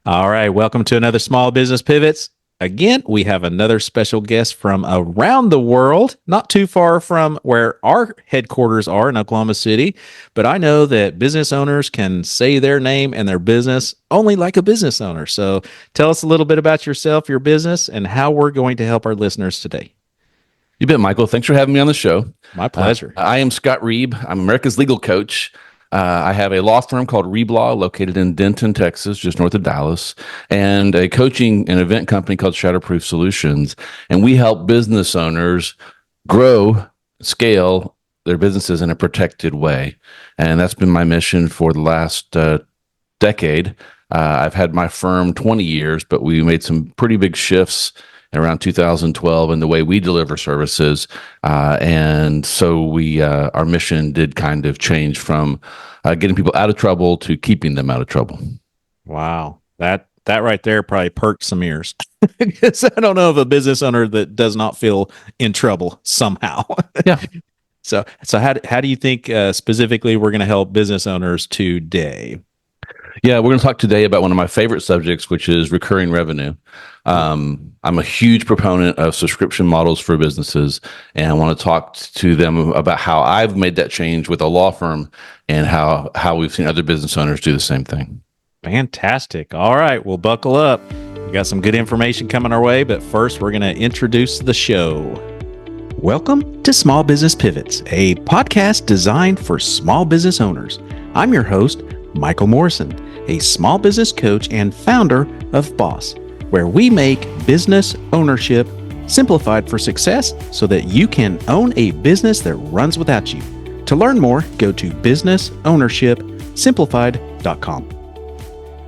All right, welcome to another Small Business Pivots. Again, we have another special guest from around the world, not too far from where our headquarters are in Oklahoma City. But I know that business owners can say their name and their business only like a business owner. So tell us a little bit about yourself, your business, and how we're going to help our listeners today. You bet, Michael. Thanks for having me on the show. My pleasure. I am Scott Reib. I'm America's legal coach. I have a law firm called Reib Law located in Denton, Texas, just north of Dallas, and a coaching and event company called Shatterproof Solutions. And we help business owners grow, scale their businesses in a protected way. And that's been my mission for the last decade. I've had my firm 20 years, but we made some pretty big shifts around 2012 in the way we deliver services. And so our mission did kind of change from getting people out of trouble to keeping them out of trouble. Wow. That right there probably perked some ears. Because I don't know of a business owner that does not feel in trouble somehow. Yeah. So how do you think specifically we're going to help business owners today? Yeah, we're going to talk today about one of my favorite subjects, which is recurring revenue. I'm a huge proponent of subscription models for businesses, and I want to talk to them about how I've made that change with a law firm and how we've seen other business owners do the same thing. Fantastic. All right, well, buckle up. We got some good information coming our way, but first we're going to introduce the show. Welcome to Small Business Pivots, a podcast designed for small business owners. I'm your host, Michael Morrison, a small business coach and founder of Boss, where we make business ownership simplified for success so that you can own a business that runs without you. To learn more, go to businessownershipsimplified.com.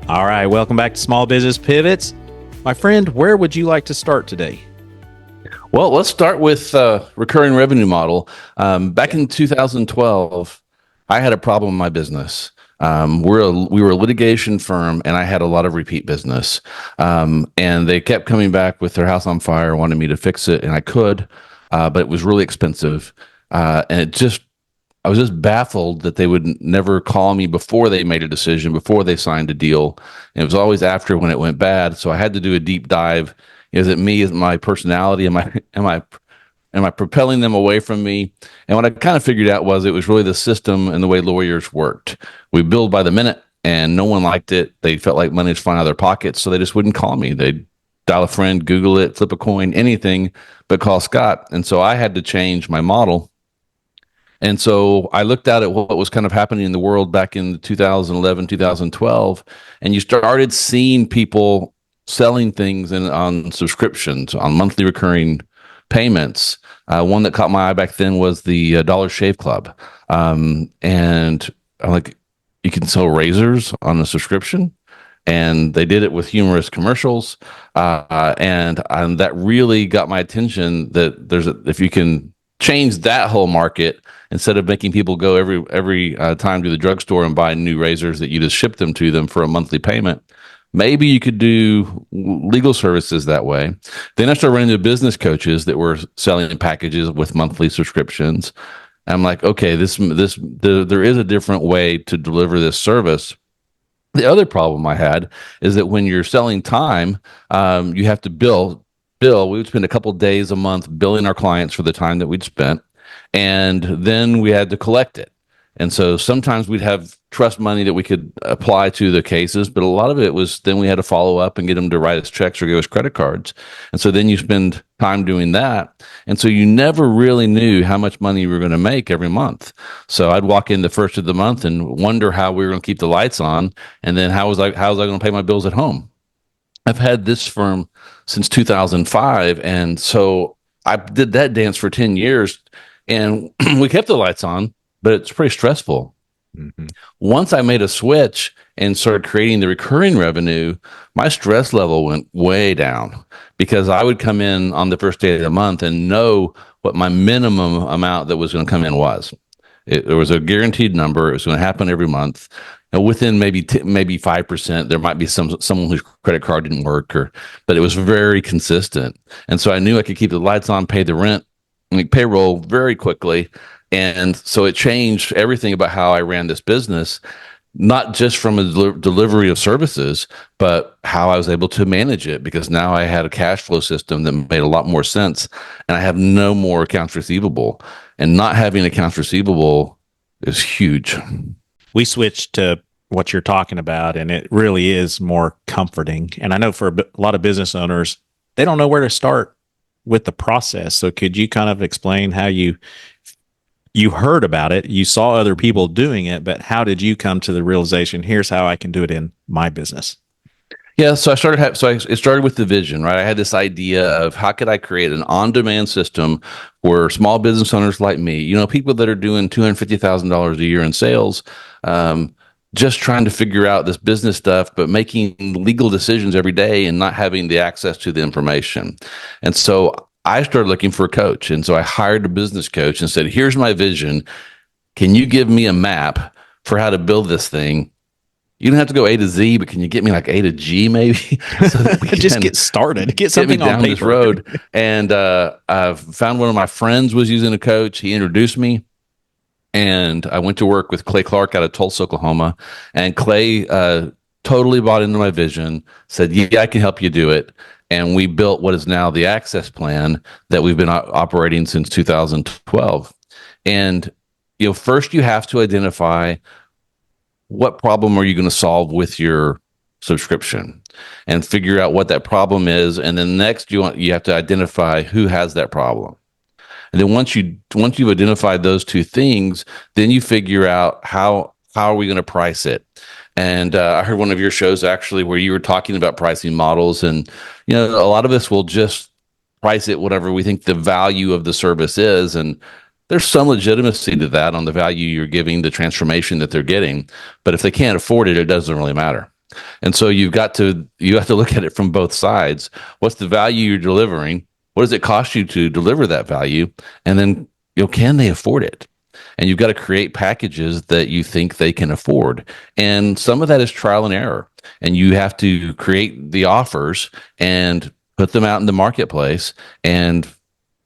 All right, welcome back to Small Business Pivots. My friend, where would you like to start today? Well, let's start with recurring revenue model. Back in 2012, I had a problem in my business. We were a litigation firm, and I had a lot of repeat business. And they kept coming back with their house on fire, wanting me to fix it, and I could, but it was really expensive. And I was just baffled that they would never call me before they made a decision, before they signed a deal. And it was always after when it went bad. So I had to do a deep dive. Is it me? Is it my personality? Am I propelling them away from me? And what I kind of figured out was it was really the system and the way lawyers worked. We billed by the minute, and no one liked it. They felt like money was flying out of their pockets, so they just wouldn't call me. They'd dial a friend, Google it, flip a coin, anything but call Scott. And so I had to change my model. And so I looked at what was kind of happening in the world back in 2011, 2012, and you started seeing people selling things on subscriptions, on monthly recurring payments. One that caught my eye back then was the Dollar Shave Club. And I'm like, you can sell razors on a subscription. And they did it with humorous commercials. And that really got my attention that if you can change that whole market, instead of making people go every time to the drugstore and buy new razors that you just ship them to them for a monthly payment, maybe you could do legal services that way. Then I started running into business coaches that were selling packages with monthly subscriptions. And I'm like, okay, there is a different way to deliver this service. The other problem I had is that when you're selling time, you have to bill. We would spend a couple of days a month billing our clients for the time that we'd spent, and then we had to collect it. And so sometimes we'd have trust money that we could apply to the cases, but a lot of it was then we had to follow up and get them to write us checks or give us credit cards. And so then you spend time doing that. And so you never really knew how much money you were going to make every month. So I'd walk in the first of the month and wonder how we were going to keep the lights on. And then how was I going to pay my bills at home? I've had this firm since 2005. And so I did that dance for 10 years, and we kept the lights on, but it's pretty stressful. Mm-hmm. Once I made a switch and started creating the recurring revenue, my stress level went way down, because I would come in on the first day of the month and know what my minimum amount that was going to come in was. There was a guaranteed number. It was going to happen every month. And within maybe 5%, there might be someone whose credit card didn't work, but it was very consistent. And so I knew I could keep the lights on, pay the rent, make payroll very quickly. And so it changed everything about how I ran this business. not just from a delivery of services, but how I was able to manage it, because now I had a cash flow system that made a lot more sense, and I have no more accounts receivable. And not having accounts receivable is huge. We switched to what you're talking about, and it really is more comforting. And I know for a lot of business owners, they don't know where to start with the process. So could you kind of explain how you heard about it, you saw other people doing it, but how did you come to the realization, here's how I can do it in my business? Yeah, so it started with the vision, right? I had this idea of how could I create an on-demand system for small business owners like me, people that are doing $250,000 a year in sales, just trying to figure out this business stuff, but making legal decisions every day and not having the access to the information. And so I started looking for a coach. And so I hired a business coach and said, here's my vision. Can you give me a map for how to build this thing? You don't have to go A to Z, but can you get me like A to G maybe? So that we just get started, get something down on paper. This road. And I found one of my friends was using a coach. He introduced me. And I went to work with Clay Clark out of Tulsa, Oklahoma. And Clay totally bought into my vision, said, yeah, I can help you do it. And we built what is now the Access Plan that we've been operating since 2012. And first you have to identify what problem are you going to solve with your subscription, and figure out what that problem is. And then next you have to identify who has that problem. And then once you've identified those two things, then you figure out how are we going to price it. And I heard one of your shows actually where you were talking about pricing models, and a lot of us will just price it whatever we think the value of the service is, and there's some legitimacy to that on the value you're giving, the transformation that they're getting. But if they can't afford it, it doesn't really matter. And so you have to look at it from both sides. What's the value you're delivering? What does it cost you to deliver that value? And then, can they afford it? And you've got to create packages that you think they can afford. And some of that is trial and error. And you have to create the offers and put them out in the marketplace and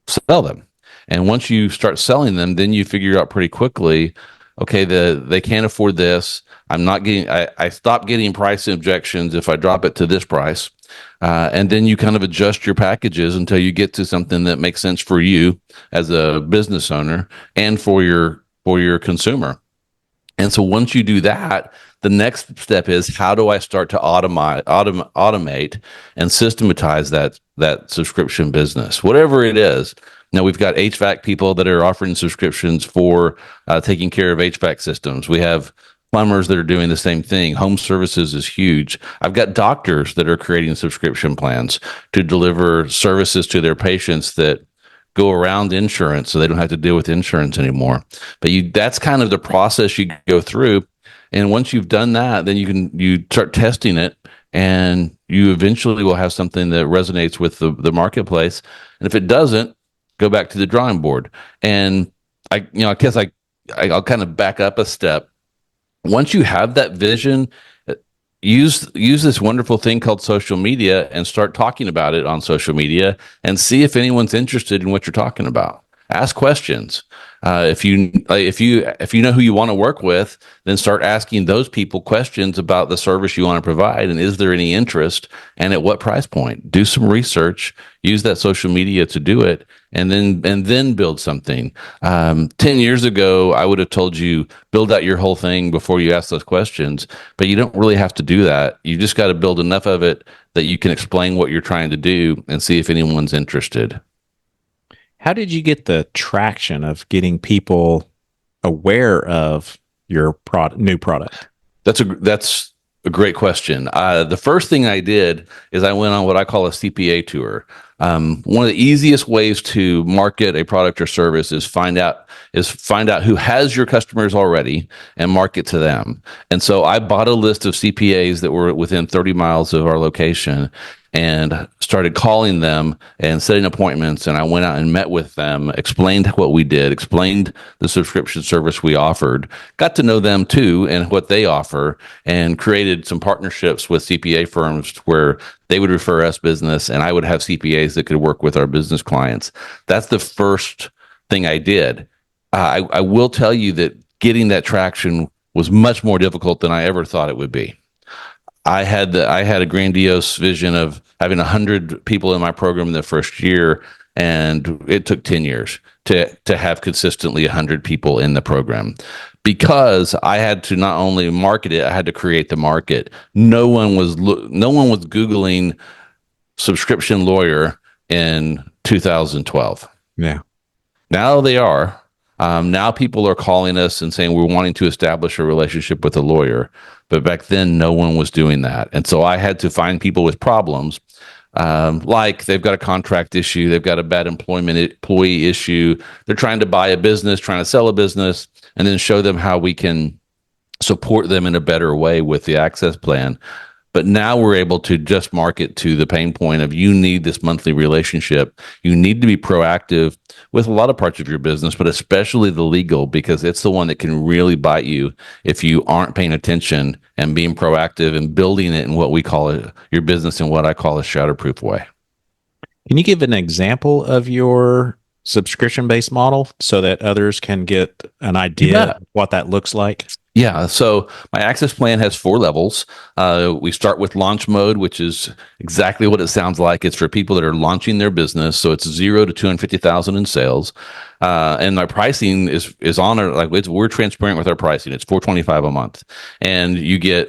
sell them. And once you start selling them, then you figure out pretty quickly, okay, they can't afford this. I stop getting price objections if I drop it to this price. And then you kind of adjust your packages until you get to something that makes sense for you as a business owner and for your consumer. And so once you do that, the next step is, how do I start to automate and systematize that subscription business, whatever it is. Now, we've got HVAC people that are offering subscriptions for taking care of HVAC systems. We have plumbers that are doing the same thing. Home services is huge. I've got doctors that are creating subscription plans to deliver services to their patients that go around insurance, so they don't have to deal with insurance anymore. But that's kind of the process you go through. And once you've done that, then you start testing it, and you eventually will have something that resonates with the marketplace. And if it doesn't, go back to the drawing board. And I guess I'll kind of back up a step. Once you have that vision, use this wonderful thing called social media and start talking about it on social media, and see if anyone's interested in what you're talking about. Ask questions. If you know who you want to work with, then start asking those people questions about the service you want to provide, and is there any interest, and at what price point. Do some research. Use that social media to do it, and then build something. 10 years ago, I would have told you build out your whole thing before you ask those questions, but you don't really have to do that. You just got to build enough of it that you can explain what you're trying to do and see if anyone's interested. How did you get the traction of getting people aware of your new product? That's a great question. The first thing I did is I went on what I call a CPA tour. One of the easiest ways to market a product or service is find out who has your customers already and market to them. And so I bought a list of CPAs that were within 30 miles of our location, and started calling them and setting appointments. And I went out and met with them, explained what we did, explained the subscription service we offered, got to know them too and what they offer, and created some partnerships with CPA firms where they would refer us business and I would have CPAs that could work with our business clients. That's the first thing I did. I will tell you that getting that traction was much more difficult than I ever thought it would be. I had a grandiose vision of having 100 people in my program in the first year, and it took 10 years to have consistently 100 people in the program, because I had to not only market it, I had to create the market. No one was Googling subscription lawyer in 2012. Yeah. Now they are. Now people are calling us and saying we're wanting to establish a relationship with a lawyer. But back then, no one was doing that. And so I had to find people with problems, like they've got a contract issue, they've got a bad employee issue, they're trying to buy a business, trying to sell a business, and then show them how we can support them in a better way with the access plan. But now we're able to just market to the pain point of, you need this monthly relationship. You need to be proactive with a lot of parts of your business, but especially the legal, because it's the one that can really bite you if you aren't paying attention and being proactive and building it in what we call it, your business in what I call a shatterproof way. Can you give an example of your subscription-based model so that others can get an idea of what that looks like? Yeah. So my access plan has 4 levels. We start with launch mode, which is exactly what it sounds like. It's for people that are launching their business. So it's 0 to 250,000 in sales. And my pricing is on it. Like, we're transparent with our pricing. It's $425 a month. And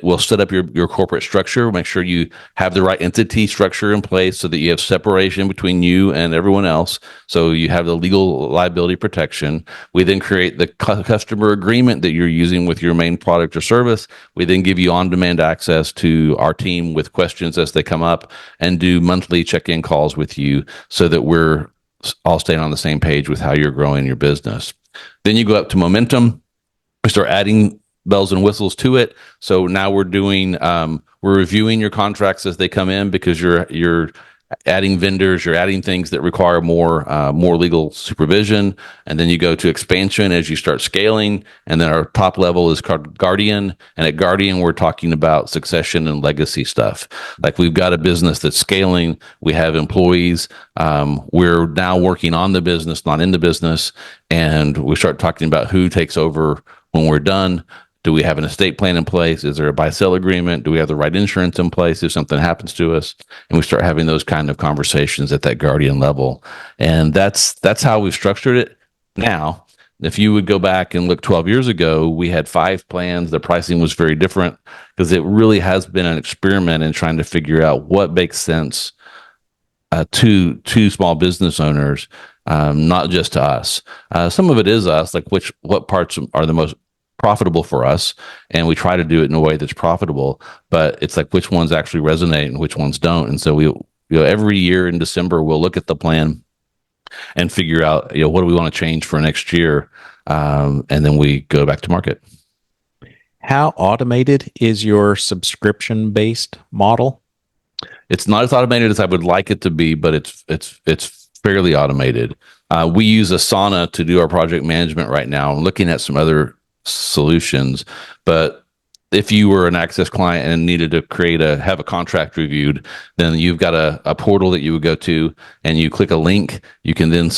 we'll set up your corporate structure, make sure you have the right entity structure in place so that you have separation between you and everyone else. So you have the legal liability protection. We then create the customer agreement that you're using with your main product or service. We then give you on-demand access to our team with questions as they come up, and do monthly check-in calls with you so that we're all staying on the same page with how you're growing your business. Then you go up to momentum. We start adding bells and whistles to it. So now we're reviewing your contracts as they come in, because you're adding vendors, you're adding things that require more legal supervision. And then you go to expansion as you start scaling. And then our top level is called Guardian. And at Guardian, we're talking about succession and legacy stuff. Like, we've got a business that's scaling. We have employees. We're now working on the business, not in the business. And we start talking about who takes over when we're done. Do we have an estate plan in place? Is there a buy-sell agreement? Do we have the right insurance in place if something happens to us? And we start having those kind of conversations at that Guardian level. And that's how we've structured it now. If you would go back and look 12 years ago, we had 5 plans. The pricing was very different, because it really has been an experiment in trying to figure out what makes sense to small business owners, not just to us. Some of it is us, like what parts are the most profitable for us, and we try to do it in a way that's profitable, but it's like which ones actually resonate and which ones don't. And so we every year in December, we'll look at the plan and figure out, what do we want to change for next year, and then we go back to market. How automated is your subscription-based model? It's not as automated as I would like it to be, but it's fairly automated. We use Asana to do our project management right now. I'm looking at some other solutions, but if you were an Access client and needed to have a contract reviewed, then you've got a portal that you would go to, and you click a link. You can then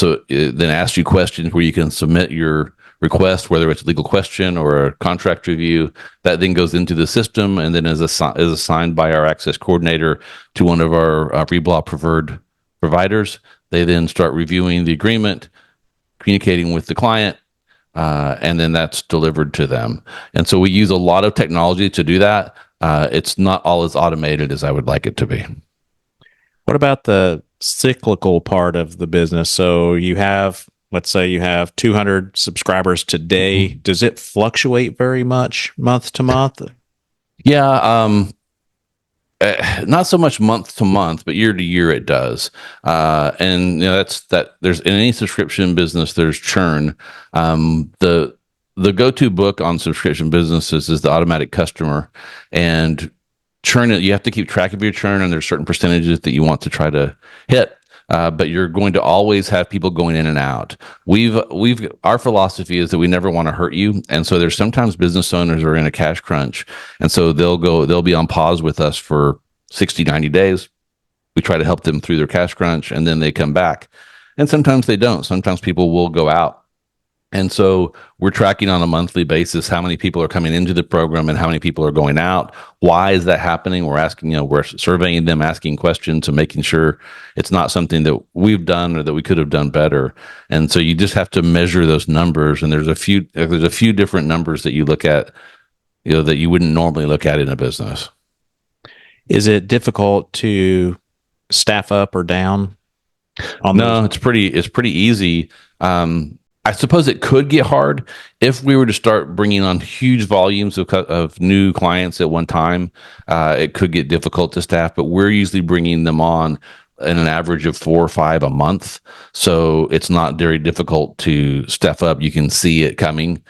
ask you questions where you can submit your request, whether it's a legal question or a contract review. That then goes into the system and then is assigned by our Access coordinator to one of our Reblaw preferred providers. They then start reviewing the agreement, communicating with the client, and then that's delivered to them. And so we use a lot of technology to do that. It's not all as automated as I would like it to be. What about the cyclical part of the business? So let's say you have 200 subscribers today. Mm-hmm. Does it fluctuate very much month to month? Yeah. Not so much month to month, but year to year it does. And that's that. There's, in any subscription business, there's churn. The go-to book on subscription businesses is The Automatic Customer, and churn. You have to keep track of your churn, and there's certain percentages that you want to try to hit. But you're going to always have people going in and out. Our philosophy is that we never want to hurt you. And so there's sometimes business owners are in a cash crunch. And so they'll be on pause with us for 60, 90 days. We try to help them through their cash crunch, and then they come back. And sometimes they don't. Sometimes people will go out And so we're tracking on a monthly basis how many people are coming into the program and how many people are going out. Why is that happening? We're asking, we're surveying them, asking questions and making sure it's not something that we've done or that we could have done better. And so you just have to measure those numbers. And there's a few different numbers that you look at, that you wouldn't normally look at in a business. Is it difficult to staff up or down? No, it's pretty easy. I suppose it could get hard if we were to start bringing on huge volumes of new clients at one time. It could get difficult to staff, but we're usually bringing them on in an average of 4 or 5 a month. So it's not very difficult to staff up. You can see it coming.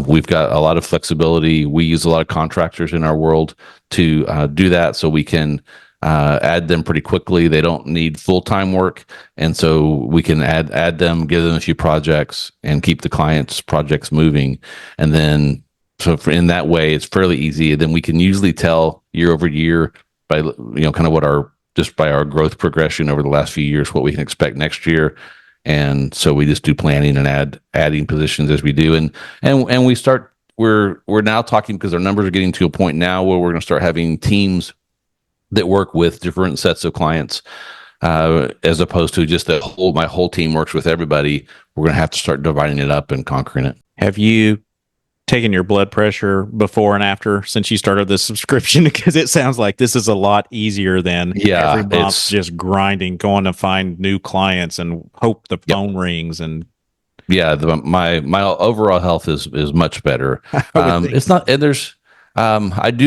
We've got a lot of flexibility. We use a lot of contractors in our world to do that, so we can add them pretty quickly. They don't need full-time work. And so we can add them, give them a few projects and keep the client's projects moving. And then, in that way, it's fairly easy. And then we can usually tell year over year by, kind of by our growth progression over the last few years, what we can expect next year. And so we just do planning and adding positions as we do. And we're now talking, because our numbers are getting to a point now where we're going to start having teams that work with different sets of clients, as opposed to just my whole team works with everybody. We're going to have to start dividing it up and conquering it. Have you taken your blood pressure before and after since you started this subscription? Because it sounds like this is a lot easiher than every month just grinding, going to find new clients and hope the phone rings. And my overall health is much better. It's not, and there's, I've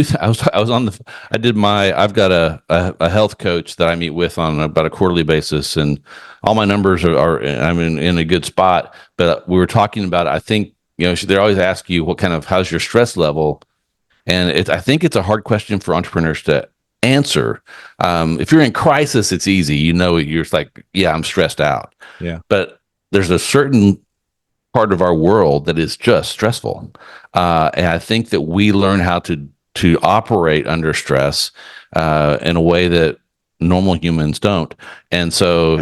got a health coach that I meet with on about a quarterly basis, and all my numbers are I'm in a good spot. But we were talking about, I think, they always ask you how's your stress level? And I think it's a hard question for entrepreneurs to answer. If you're in crisis, it's easy. You're like, yeah, I'm stressed out. Yeah. But there's a certain part of our world that is just stressful. And I think that we learn how to operate under stress in a way that normal humans don't. And so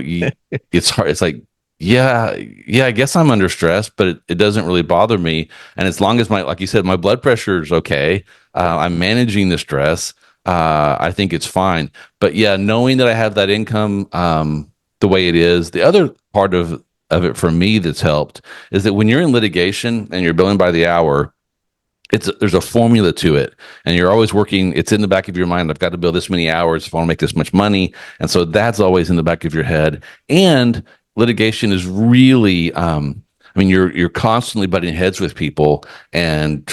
it's hard. It's like, I guess I'm under stress, but it doesn't really bother me. And as long as like you said, my blood pressure is okay, I'm managing the stress, I think it's fine. But knowing that I have that income the way it is, the other part of it for me that's helped is that when you're in litigation and you're billing by the hour, there's a formula to it, and you're always working. It's in the back of your mind. I've got to bill this many hours if I want to make this much money, and so that's always in the back of your head. And litigation is really, you're constantly butting heads with people, and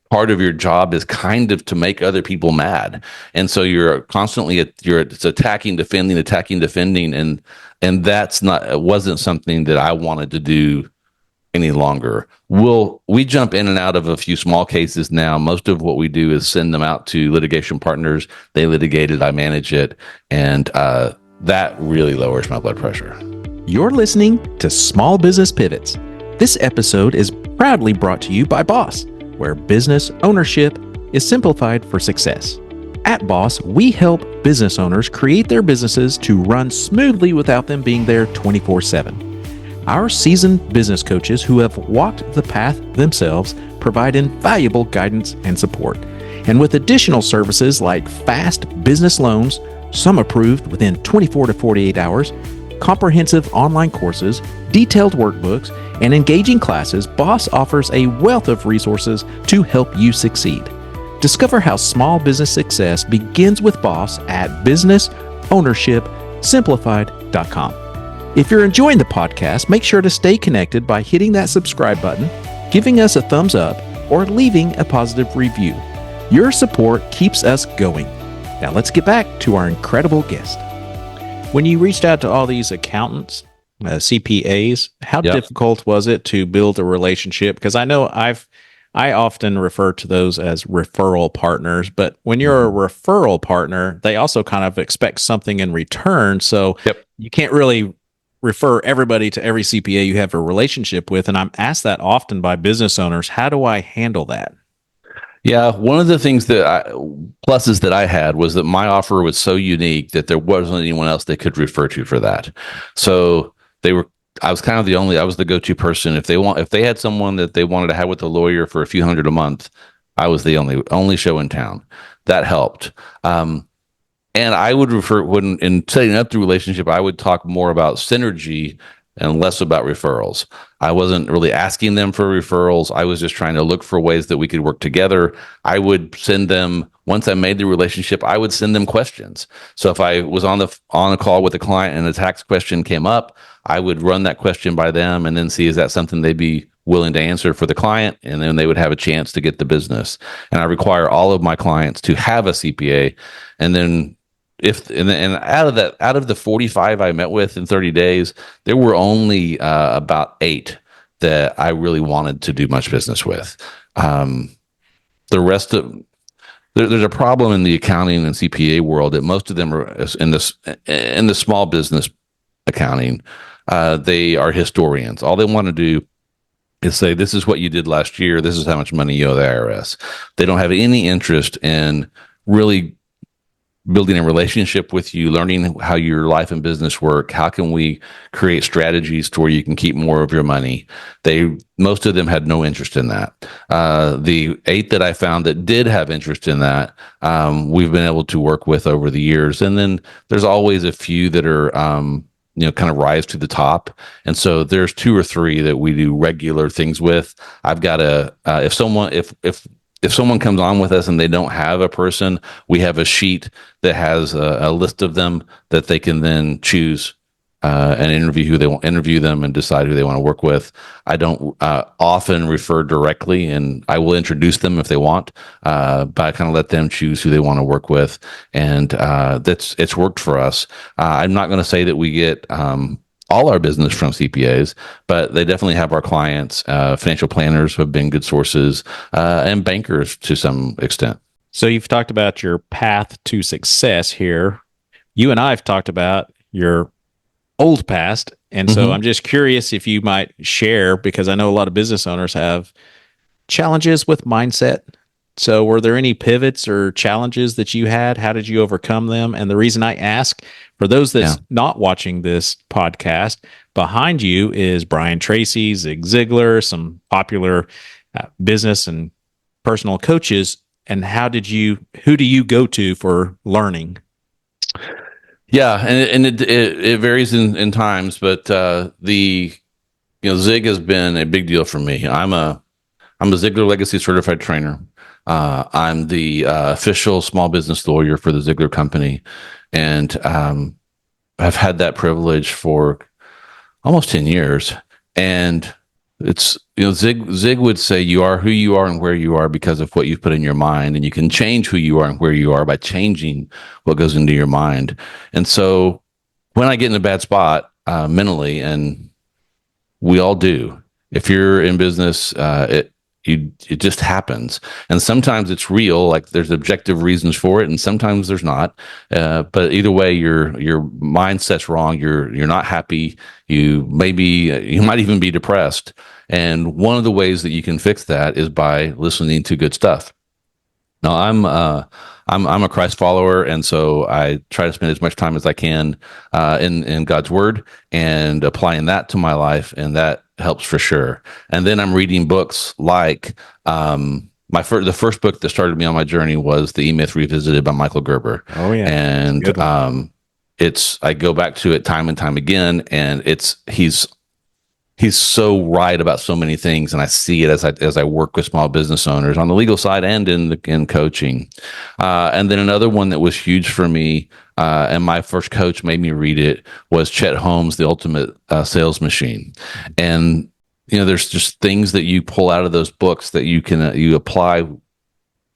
part of your job is kind of to make other people mad, and so you're constantly it's attacking, defending, and it wasn't something that I wanted to do any longer. We jump in and out of a few small cases now. Most of what we do is send them out to litigation partners. They litigate it, I manage it, and that really lowers my blood pressure. You're listening to Small Business Pivots. This episode is proudly brought to you by Boss, where business ownership is simplified for success. At Boss, we help business owners create their businesses to run smoothly without them being there 24/7. Our seasoned business coaches who have walked the path themselves provide invaluable guidance and support. And with additional services like fast business loans, some approved within 24 to 48 hours, comprehensive online courses, detailed workbooks, and engaging classes, Boss offers a wealth of resources to help you succeed. Discover how small business success begins with Boss at businessownershipsimplified.com. If you're enjoying the podcast, make sure to stay connected by hitting that subscribe button, giving us a thumbs up, or leaving a positive review. Your support keeps us going. Now let's get back to our incredible guest. When you reached out to all these accountants, CPAs, how difficult was it to build a relationship? Because I know I often refer to those as referral partners, but when you're a referral partner, they also kind of expect something in return. So you can't really refer everybody to every CPA you have a relationship with. And I'm asked that often by business owners. How do I handle that? Yeah, one of the things pluses that I had was that my offer was so unique that there wasn't anyone else they could refer to for that. So I was kind of I was the go-to person. If they had someone that they wanted to have with a lawyer for a few hundred a month, I was the only show in town. That helped. And I would in setting up the relationship, I would talk more about synergy and less about referrals. I wasn't really asking them for referrals. I was just trying to look for ways that we could work together. I would send them, once I made the relationship, I would send them questions. So if I was on a call with a client and a tax question came up, I would run that question by them and then see, is that something they'd be willing to answer for the client? And then they would have a chance to get the business. And I require all of my clients to have a CPA. And then out of the 45 I met with in 30 days, there were only about 8 that I really wanted to do much business with. The rest of there's a problem in the accounting and CPA world that most of them are in the small business accounting. They are historians. All they want to do is say, this is what you did last year. This is how much money you owe the IRS. They don't have any interest in really building a relationship with you, learning how your life and business work. How can we create strategies to where you can keep more of your money? Most of them had no interest in that. The 8 that I found that did have interest in that, we've been able to work with over the years. And then there's always a few that are, kind of rise to the top. And so there's 2 or 3 that we do regular things with. I've got if someone comes on with us and they don't have a person, we have a sheet that has a list of them that they can then choose and interview them and decide who they want to work with. I don't often refer directly, and I will introduce them if they want, but I kind of let them choose who they want to work with, and it's worked for us. I'm not going to say that we get all our business from CPAs, but they definitely have our clients. Financial planners have been good sources, and bankers to some extent. So you've talked about your path to success here. You and I have talked about your old past. And so I'm just curious if you might share, because I know a lot of business owners have challenges with mindset. So were there any pivots or challenges that you had? How did you overcome them? And the reason I ask, for those that's not watching this podcast, behind you is Brian Tracy, Zig Ziglar, some popular business and personal coaches. And who do you go to for learning? Yeah, and it varies in times, but Zig has been a big deal for me. I'm a Ziglar Legacy Certified Trainer. I'm the official small business lawyer for the Ziglar Company, and I've had that privilege for almost 10 years. And it's Zig would say you are who you are and where you are because of what you've put in your mind, and you can change who you are and where you are by changing what goes into your mind. And so when I get in a bad spot mentally, and we all do, if you're in business, it just happens. And sometimes it's real, like there's objective reasons for it, and sometimes there's not. But either way, your mindset's wrong. You're not happy. You might even be depressed. And one of the ways that you can fix that is by listening to good stuff. Now, I'm a Christ follower, and so I try to spend as much time as I can in God's Word and applying that to my life, and that helps for sure. And then I'm reading books like the first book that started me on my journey was The E-Myth Revisited by Michael Gerber. Oh yeah, and I go back to it time and time again, and he's so right about so many things, and I see it as I work with small business owners on the legal side and in coaching. And then another one that was huge for me, and my first coach made me read it, was Chet Holmes' The Ultimate Sales Machine. And there's just things that you pull out of those books that you apply.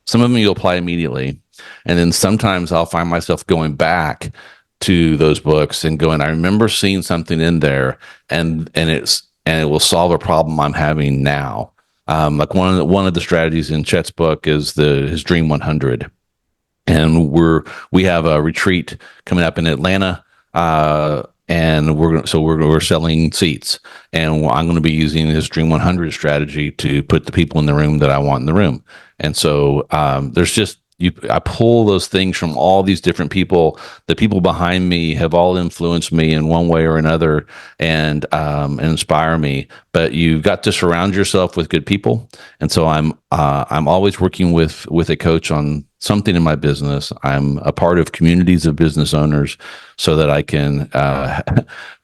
Some of them you apply immediately, and then sometimes I'll find myself going back to those books and going, I remember seeing something in there, and it will solve a problem I'm having now. Like one of the strategies in Chet's book is his Dream 100, and we have a retreat coming up in Atlanta, and we're selling seats, and I'm going to be using his Dream 100 strategy to put the people in the room that I want in the room. And so there's just I pull those things from all these different people. The people behind me have all influenced me in one way or another, and inspire me. But you've got to surround yourself with good people. And so I'm always working with a coach on something in my business. I'm a part of communities of business owners, so that I can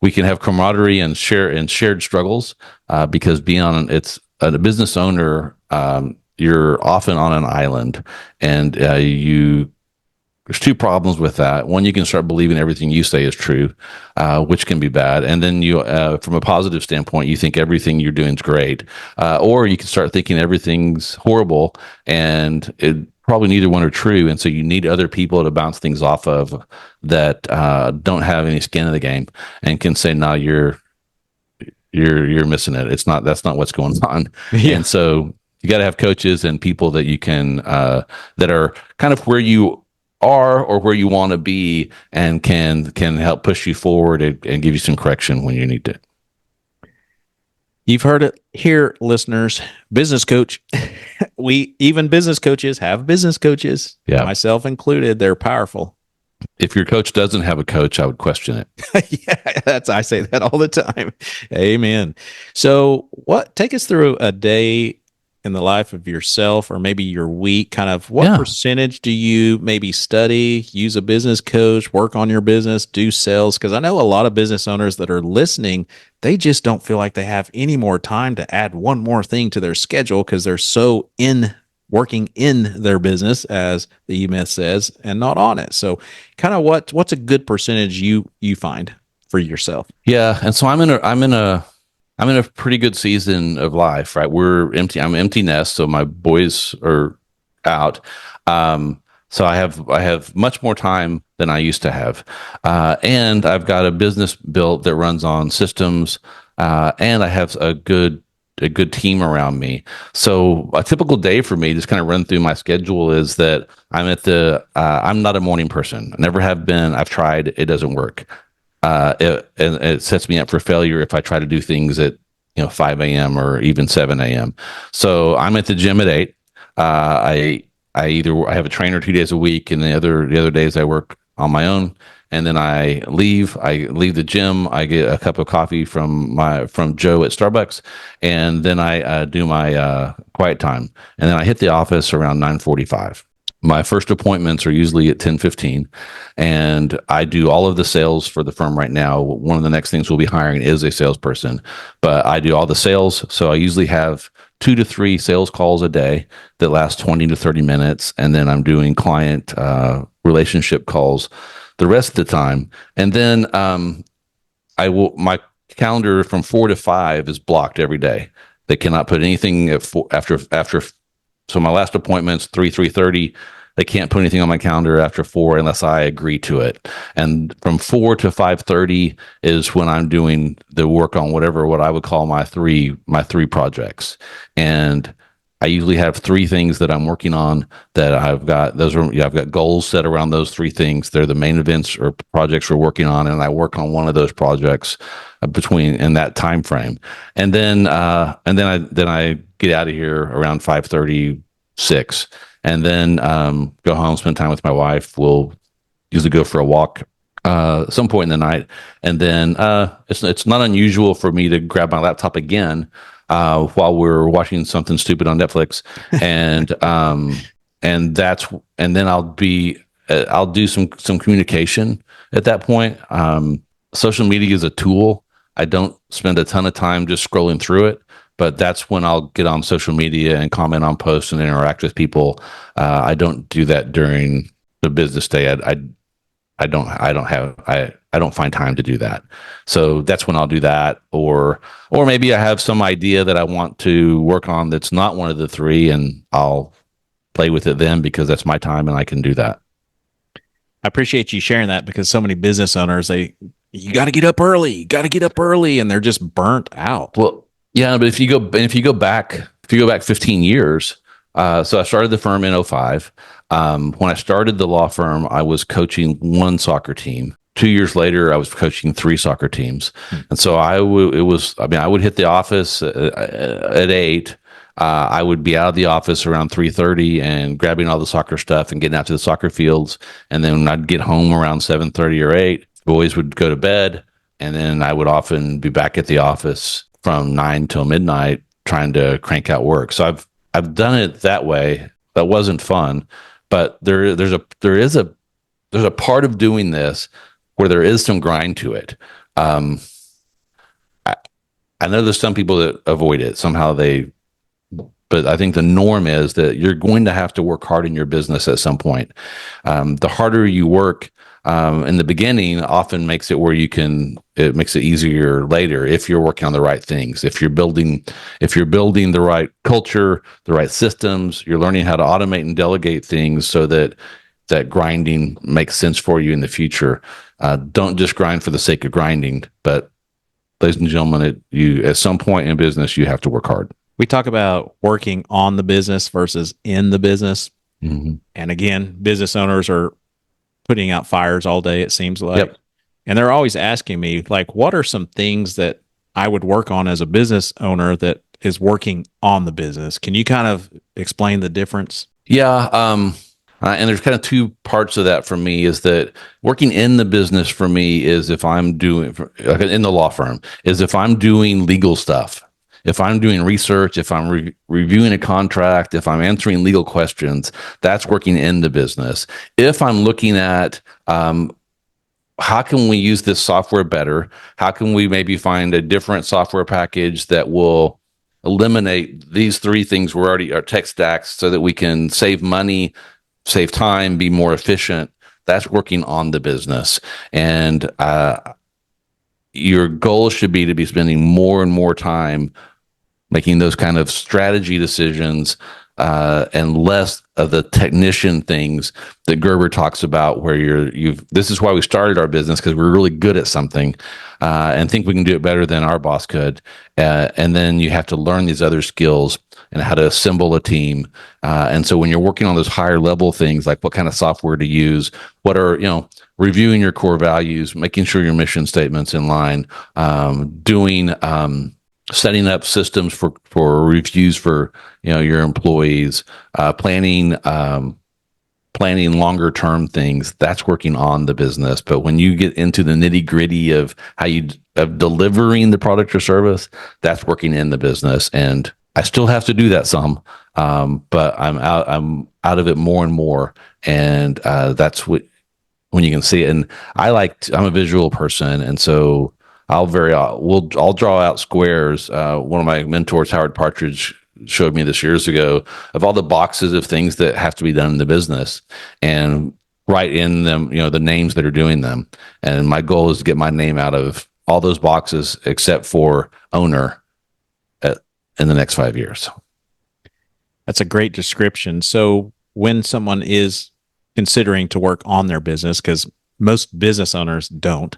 we can have camaraderie and shared struggles. Because it's a business owner. You're often on an island, and there's two problems with that. One, you can start believing everything you say is true, which can be bad. And then from a positive standpoint, you think everything you're doing is great. Or you can start thinking everything's horrible, and probably neither one are true. And so you need other people to bounce things off of that don't have any skin in the game and can say, no, you're missing it. That's not what's going on. Yeah. And so you got to have coaches and people that you can that are kind of where you are or where you want to be, and can help push you forward and give you some correction when you need it. You've heard it here, listeners. Business coach. Even business coaches have business coaches. Yeah, myself included. They're powerful. If your coach doesn't have a coach, I would question it. Yeah, I say that all the time. Amen. So, take us through a day in the life of yourself, or maybe your week. Kind of what percentage do you maybe study, use a business coach, work on your business, do sales? Because I know a lot of business owners that are listening, they just don't feel like they have any more time to add one more thing to their schedule because they're so working in their business, as the E-Myth says, and not on it. So kind of what's a good percentage you find for yourself? Yeah. And so I'm in a pretty good season of life, right? I'm empty nest. So my boys are out. So I have much more time than I used to have. And I've got a business built that runs on systems. And I have a good team around me. So a typical day for me, just kind of run through my schedule, is that I'm not a morning person. I never have been. I've tried. It doesn't work. And it sets me up for failure if I try to do things at 5 a.m. or even 7 a.m. So I'm at the gym at 8. I have a trainer 2 days a week, and the other days I work on my own. And then I leave the gym. I get a cup of coffee from Joe at Starbucks, and then I do my quiet time. And then I hit the office around 9:45. My first appointments are usually at 10:15, and I do all of the sales for the firm right now. One of the next things we'll be hiring is a salesperson, but I do all the sales. So I usually have 2 to 3 sales calls a day that last 20 to 30 minutes. And then I'm doing client relationship calls the rest of the time. And then my calendar from 4 to 5 is blocked every day. They cannot put anything at after. So my last appointment's 3:30. They can't put anything on my calendar after 4 unless I agree to it. And from 4 to 5:30 is when I'm doing the work on what I would call my three projects. And I usually have 3 things that I'm working on that I've got. I've got goals set around those 3 things. They're the main events or projects we're working on, and I work on one of those projects in that time frame. And then I get out of here around 5:36, and then go home, spend time with my wife. We'll usually go for a walk some point in the night, and then it's not unusual for me to grab my laptop again while we're watching something stupid on Netflix, and then I'll do some communication at that point. Social media is a tool. I don't spend a ton of time just scrolling through it, but that's when I'll get on social media and comment on posts and interact with people. I don't do that during the business day. I don't find time to do that. So that's when I'll do that. Or maybe I have some idea that I want to work on that's not one of the 3, and I'll play with it then, because that's my time and I can do that. I appreciate you sharing that, because so many business owners, you got to get up early, and they're just burnt out. Well, yeah, but if you go back 15 years, so I started the firm in 2005. When I started the law firm, I was coaching 1 soccer team. 2 years later, I was coaching 3 soccer teams. And so I would hit the office at 8. I would be out of the office around 3:30 and grabbing all the soccer stuff and getting out to the soccer fields. And then I'd get home around 7:30 or 8. Boys would go to bed, and then I would often be back at the office from 9 till midnight trying to crank out work. So I've done it that way. That wasn't fun, but there's a part of doing this where there is some grind to it. I know there's some people that avoid it somehow. But I think the norm is that you're going to have to work hard in your business at some point. The harder you work in the beginning often makes it where it makes it easier later if you're working on the right things. If you're building the right culture, the right systems, you're learning how to automate and delegate things so that grinding makes sense for you in the future. Don't just grind for the sake of grinding, but ladies and gentlemen, at some point in business, you have to work hard. We talk about working on the business versus in the business. Mm-hmm. And again, business owners are putting out fires all day, it seems like. Yep. And they're always asking me, like, what are some things that I would work on as a business owner that is working on the business? Can you kind of explain the difference? Yeah. And there's kind of two parts of that for me. Is that working in the business for me is if I'm doing, like in the law firm, is if I'm doing legal stuff, if I'm doing research, if I'm reviewing a contract, if I'm answering legal questions, that's working in the business. If I'm looking at how can we use this software better? How can we maybe find a different software package that will eliminate these three things we're already, our tech stacks, so that we can save money, save time, be more efficient? That's working on the business. And your goal should be to be spending more and more time making those kind of strategy decisions and less of the technician things that Gerber talks about, where this is why we started our business, because we're really good at something and think we can do it better than our boss could. And then you have to learn these other skills and how to assemble a team. And so when you're working on those higher level things, like what kind of software to use, what are, reviewing your core values, making sure your mission statement's in line, setting up systems for reviews for your employees, planning longer term things. That's working on the business. But when you get into the nitty gritty of of delivering the product or service, that's working in the business. And I still have to do that some, but I'm out of it more and more. And that's when you can see it. And I'm a visual person, and so I'll draw out squares. One of my mentors, Howard Partridge, showed me this years ago, of all the boxes of things that have to be done in the business, and write in them, the names that are doing them. And my goal is to get my name out of all those boxes except for owner in the next 5 years. That's a great description. So when someone is considering to work on their business, because most business owners don't,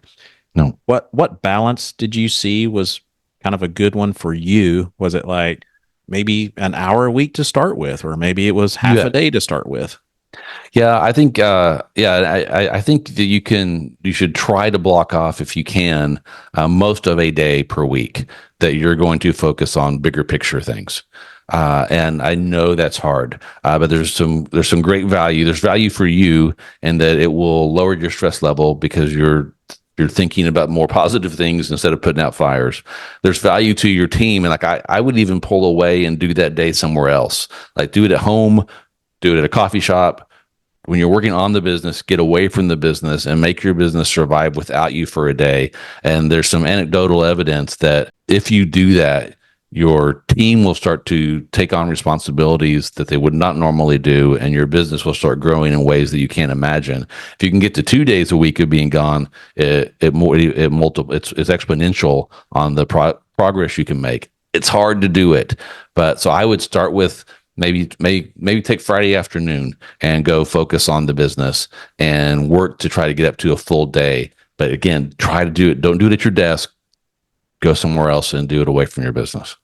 no. What balance did you see was kind of a good one for you? Was it like maybe an hour a week to start with, or maybe it was half a day to start with? Yeah, I think I think that you should try to block off, if you can, most of a day per week that you're going to focus on bigger picture things. And I know that's hard, but there's some great value. There's value for you in that it will lower your stress level because you're thinking about more positive things instead of putting out fires. There's value to your team. And I would even pull away and do that day somewhere else. Like, do it at home, do it at a coffee shop. When you're working on the business, get away from the business and make your business survive without you for a day. And there's some anecdotal evidence that if you do that, your team will start to take on responsibilities that they would not normally do, and your business will start growing in ways that you can't imagine. If you can get to 2 days a week of being gone, it's exponential on the progress you can make. It's hard to do it, but so I would start with maybe take Friday afternoon and go focus on the business and work to try to get up to a full day. But again, try to do it. Don't do it at your desk. Go somewhere else and do it away from your business.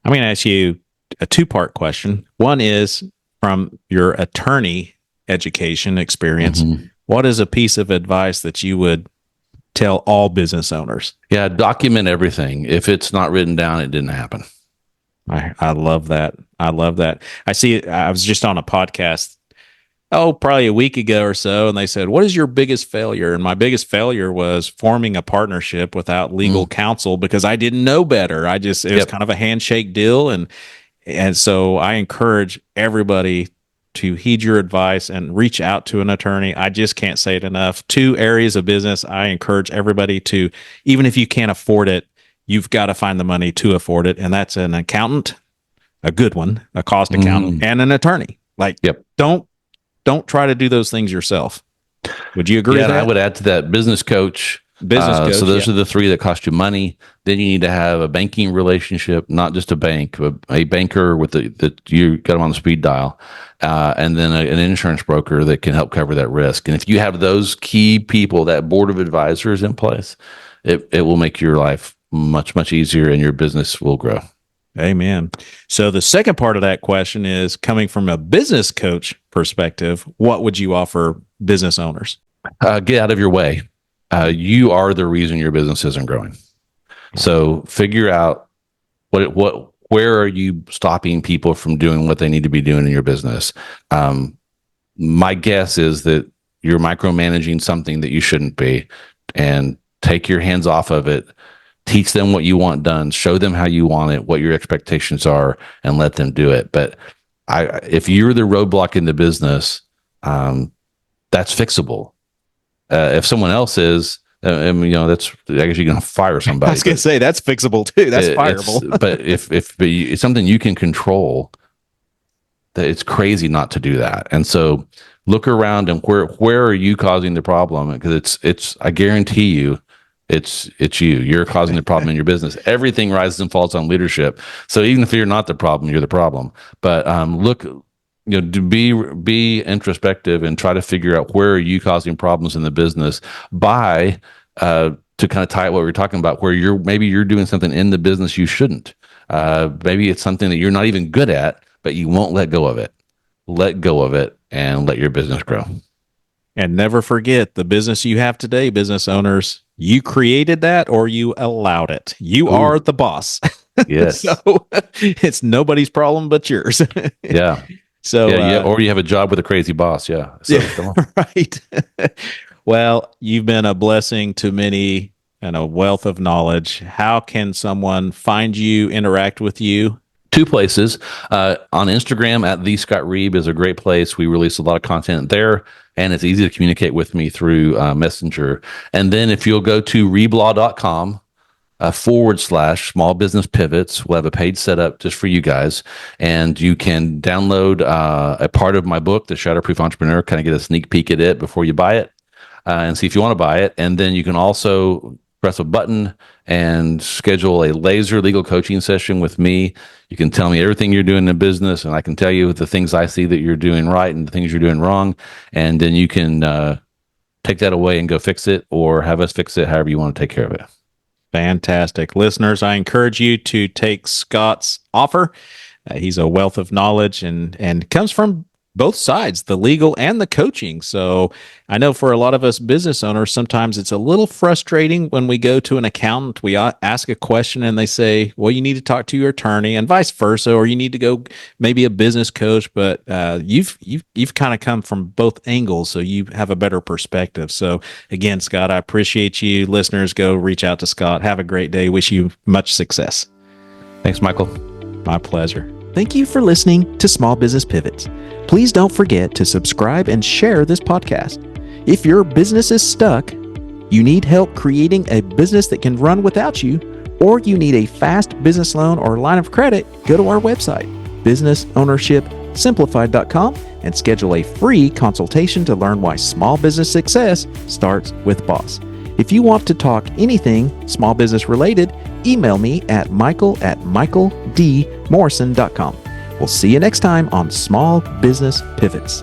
I'm going to ask you a two-part question. One is, from your attorney education experience, what is a piece of advice that you would tell all business owners? Yeah, document everything. If it's not written down, it didn't happen. I love that. I love that. I was just on a podcast, probably a week ago or so, and they said, "What is your biggest failure?" And my biggest failure was forming a partnership without legal counsel because I didn't know better. It was kind of a handshake deal. And so I encourage everybody to heed your advice and reach out to an attorney. I just can't say it enough. 2 areas of business I encourage everybody to, even if you can't afford it, you've got to find the money to afford it. And that's an accountant, a good one, a cost accountant, and an attorney. Don't try to do those things yourself. Would you agree with that? And I would add to that business coach. So those are the 3 that cost you money. Then you need to have a banking relationship, not just a bank, but a banker with that you got them on the speed dial, and then an insurance broker that can help cover that risk. And if you have those key people, that board of advisors in place, it will make your life much, much easier and your business will grow. Amen. So the second part of that question is, coming from a business coach perspective, what would you offer business owners? Get out of your way. You are the reason your business isn't growing. So figure out where are you stopping people from doing what they need to be doing in your business. My guess is that you're micromanaging something that you shouldn't be, and take your hands off of it. Teach them what you want done, show them how you want it, what your expectations are, and let them do it. But if you're the roadblock in the business, that's fixable. If someone else is, that's, I guess you're going to fire somebody. I was going to say that's fixable too. That's fireable. But if it's something you can control, that it's crazy not to do that. And so look around and where are you causing the problem? Because it's I guarantee you, it's you. You're causing the problem in your business. Everything rises and falls on leadership. So even if you're not the problem, you're the problem. But look, to be introspective and try to figure out where are you causing problems in the business by to kind of tie what we're talking about, where maybe you're doing something in the business you shouldn't. Maybe it's something that you're not even good at, but you won't let go of it. Let go of it and let your business grow. And never forget, the business you have today, business owners, you created that or you allowed it. You are the boss. Yes. So it's nobody's problem but yours. Yeah. So or you have a job with a crazy boss. Yeah. So, come on. Right. Well, you've been a blessing to many and a wealth of knowledge. How can someone find you, interact with you? 2 places. On Instagram at the Scott Reib is a great place. We release a lot of content there, and it's easy to communicate with me through Messenger. And then if you'll go to reblaw.com /small business pivots, we'll have a page set up just for you guys, and you can download a part of my book, The Shatterproof Entrepreneur, kind of get a sneak peek at it before you buy it, and see if you want to buy it. And then you can also press a button and schedule a laser legal coaching session with me. You can tell me everything you're doing in business, and I can tell you the things I see that you're doing right and the things you're doing wrong. And then you can take that away and go fix it, or have us fix it, however you want to take care of it. Fantastic. Listeners, I encourage you to take Scott's offer. He's a wealth of knowledge and comes from both sides, the legal and the coaching. So I know for a lot of us business owners, sometimes it's a little frustrating when we go to an accountant, we ask a question and they say, well, you need to talk to your attorney, and vice versa, or you need to go maybe a business coach, but you've kind of come from both angles, so you have a better perspective. So again, Scott, I appreciate you. Listeners, go reach out to Scott. Have a great day. Wish you much success. Thanks, Michael. My pleasure. Thank you for listening to Small Business Pivots. Please don't forget to subscribe and share this podcast. If your business is stuck, you need help creating a business that can run without you, or you need a fast business loan or line of credit, go to our website, businessownershipsimplified.com, and schedule a free consultation to learn why small business success starts with BOSS. If you want to talk anything small business related, email me at michael@michaeldmorrison.com. We'll see you next time on Small Business Pivots.